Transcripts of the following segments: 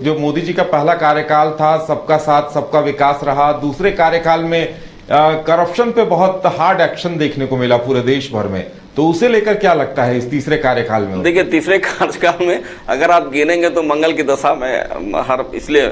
जो मोदी जी का पहला कार्यकाल था, सबका साथ सबका विकास रहा। दूसरे कार्यकाल में करप्शन पे बहुत हार्ड एक्शन देखने को मिला पूरे देश भर में, तो उसे लेकर क्या लगता है इस तीसरे कार्यकाल में? देखिए, तीसरे कार्यकाल में अगर आप गिनेंगे तो मंगल की दशा में हर इसलिए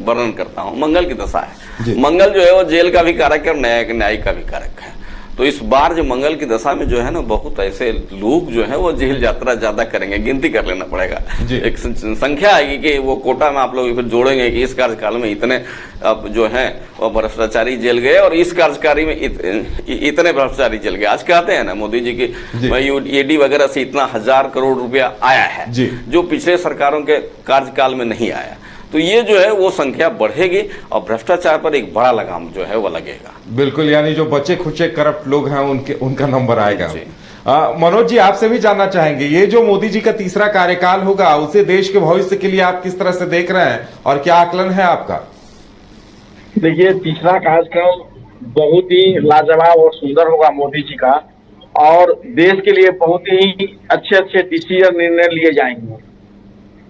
वर्णन करता हूं, मंगल की दशा है। मंगल जो है वो जेल का भी कारक है और न्यायिक का भी कारक है। तो इस बार जो मंगल की दशा में जो है ना, बहुत ऐसे लोग जो है वो जेल यात्रा ज्यादा करेंगे, गिनती कर लेना पड़ेगा। एक संख्या आएगी कि वो कोटा में आप लोग फिर जोड़ेंगे कि इस कार्यकाल में इतने अब जो है वो भ्रष्टाचारी जेल गए और इस कार्यकाल में इतने भ्रष्टाचारी जेल गए। आज कहते हैं ना मोदी जी की ईडी वगैरह से इतना 1000 करोड़ रुपया आया है जो पिछले सरकारों के कार्यकाल में नहीं आया। तो ये जो है वो संख्या बढ़ेगी और भ्रष्टाचार पर एक बड़ा लगाम जो है वो लगेगा। बिल्कुल, यानी जो बचे खुचे करप्ट लोग हैं उनका नंबर आएगा। मनोज जी, आपसे भी जानना चाहेंगे, ये जो मोदी जी का तीसरा कार्यकाल होगा उसे देश के भविष्य के लिए आप किस तरह से देख रहे हैं और क्या आकलन है आपका? देखिए, तीसरा कार्यकाल बहुत ही लाजवाब और सुंदर होगा मोदी जी का, और देश के लिए बहुत ही अच्छे डिसीजन निर्णय लिए जाएंगे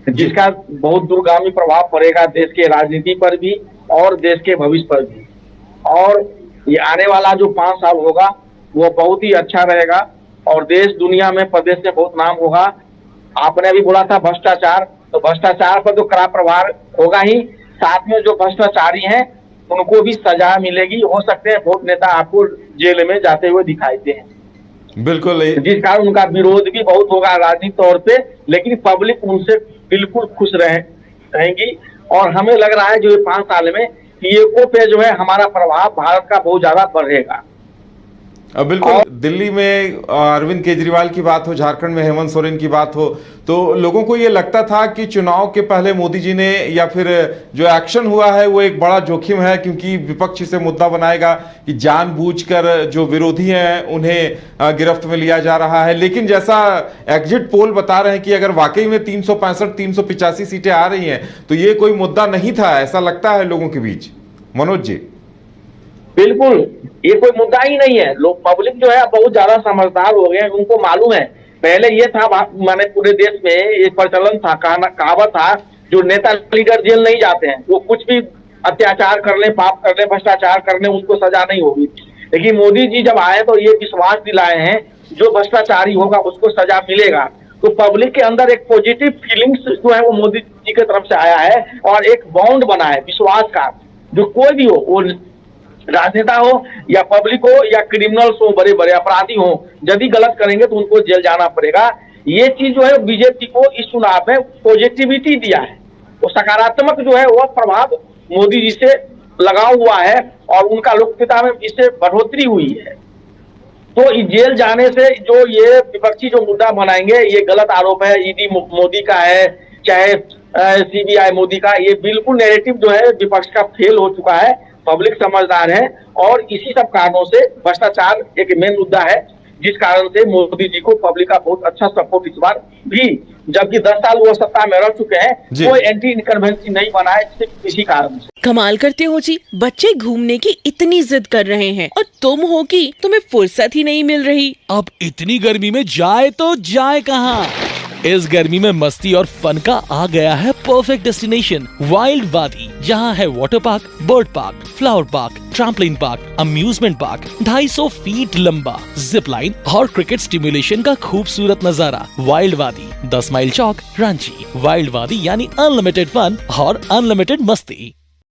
जिसका बहुत दूरगामी प्रभाव पड़ेगा देश के राजनीति पर भी और देश के भविष्य पर भी। और ये आने वाला जो 5 साल होगा वो बहुत ही अच्छा रहेगा और देश दुनिया में प्रदेश में बहुत नाम होगा। आपने अभी बोला था भ्रष्टाचार, तो भ्रष्टाचार पर तो कड़ा प्रभाव होगा ही, साथ में जो भ्रष्टाचारी हैं उनको भी सजा मिलेगी। हो सकते हैं बहुत नेता आपको जेल में जाते हुए दिखाई दें, बिल्कुल, जिस कारण उनका विरोध भी बहुत होगा राजनीतिक तौर पे, लेकिन पब्लिक उनसे बिल्कुल खुश रहेंगी। और हमें लग रहा है जो ये 5 साल में पीएमओ पे जो है हमारा प्रभाव भारत का बहुत ज्यादा बढ़ेगा। बिल्कुल, दिल्ली में अरविंद केजरीवाल की बात हो, झारखंड में हेमंत सोरेन की बात हो, तो लोगों को ये लगता था कि चुनाव के पहले मोदी जी ने या फिर जो एक्शन हुआ है वो एक बड़ा जोखिम है, क्योंकि विपक्ष इसे मुद्दा बनाएगा कि जानबूझकर जो विरोधी हैं उन्हें गिरफ्त में लिया जा रहा है। लेकिन जैसा एग्जिट पोल बता रहे हैं कि अगर वाकई में 365-385 सीटें आ रही हैं तो ये कोई मुद्दा नहीं था, ऐसा लगता है लोगों के बीच। मनोज जी? बिल्कुल, ये कोई मुद्दा ही नहीं है। लोग, पब्लिक जो है बहुत ज्यादा समझदार हो गए हैं, उनको मालूम है। पहले ये था, माने पूरे देश में एक प्रचलन था, कहावत था, जो नेता लीडर जेल नहीं जाते हैं वो कुछ भी अत्याचार कर ले, पाप कर ले, भ्रष्टाचार कर ले, उसको सजा नहीं होगी। लेकिन मोदी जी जब आए तो ये विश्वास दिलाए हैं जो भ्रष्टाचारी होगा उसको सजा मिलेगा। तो पब्लिक के अंदर एक पॉजिटिव फीलिंग्स जो है वो मोदी जी की तरफ से आया है और एक बॉन्ड बना है विश्वास का। जो कोई भी हो, वो राजनेता हो या पब्लिक हो या क्रिमिनल्स हो, बड़े बड़े अपराधी हो, यदि गलत करेंगे तो उनको जेल जाना पड़ेगा। ये चीज जो है बीजेपी को इस चुनाव में पॉजिटिविटी दिया है, तो सकारात्मक जो है वह प्रभाव मोदी जी से लगा हुआ है और उनका लोकप्रियता में इससे बढ़ोतरी हुई है। तो इस जेल जाने से जो ये विपक्षी जो मुद्दा बनाएंगे, ये गलत आरोप है, ईडी मोदी का है चाहे सीबीआई मोदी का, ये बिल्कुल नैरेटिव जो है विपक्ष का फेल हो चुका है। पब्लिक समझदार है और इसी सब कारणों से भ्रष्टाचार एक मेन मुद्दा है, जिस कारण से मोदी जी को पब्लिक का बहुत अच्छा सपोर्ट इस बार भी, जबकि 10 साल वो सत्ता में रह चुके हैं, कोई एंटी इनकम्बेंसी नहीं बना है सिर्फ इसी कारण से। कमाल करते हो जी, बच्चे घूमने की इतनी जिद कर रहे हैं और तुम हो कि तुम्हें फुर्सत ही नहीं मिल रही। अब इतनी गर्मी में जाए तो जाए कहाँ? इस गर्मी में मस्ती और फन का आ गया है परफेक्ट डेस्टिनेशन, वाइल्ड वादी, जहाँ है water park, bird park, flower park, trampoline park, amusement park, 250 feet लंबा, जिप लाइन और क्रिकेट स्टिमुलेशन का खूबसूरत नजारा। वाइल्ड वादी, 10 माइल चौक, रांची। वाइल्ड वादी यानी अनलिमिटेड फन और अनलिमिटेड मस्ती।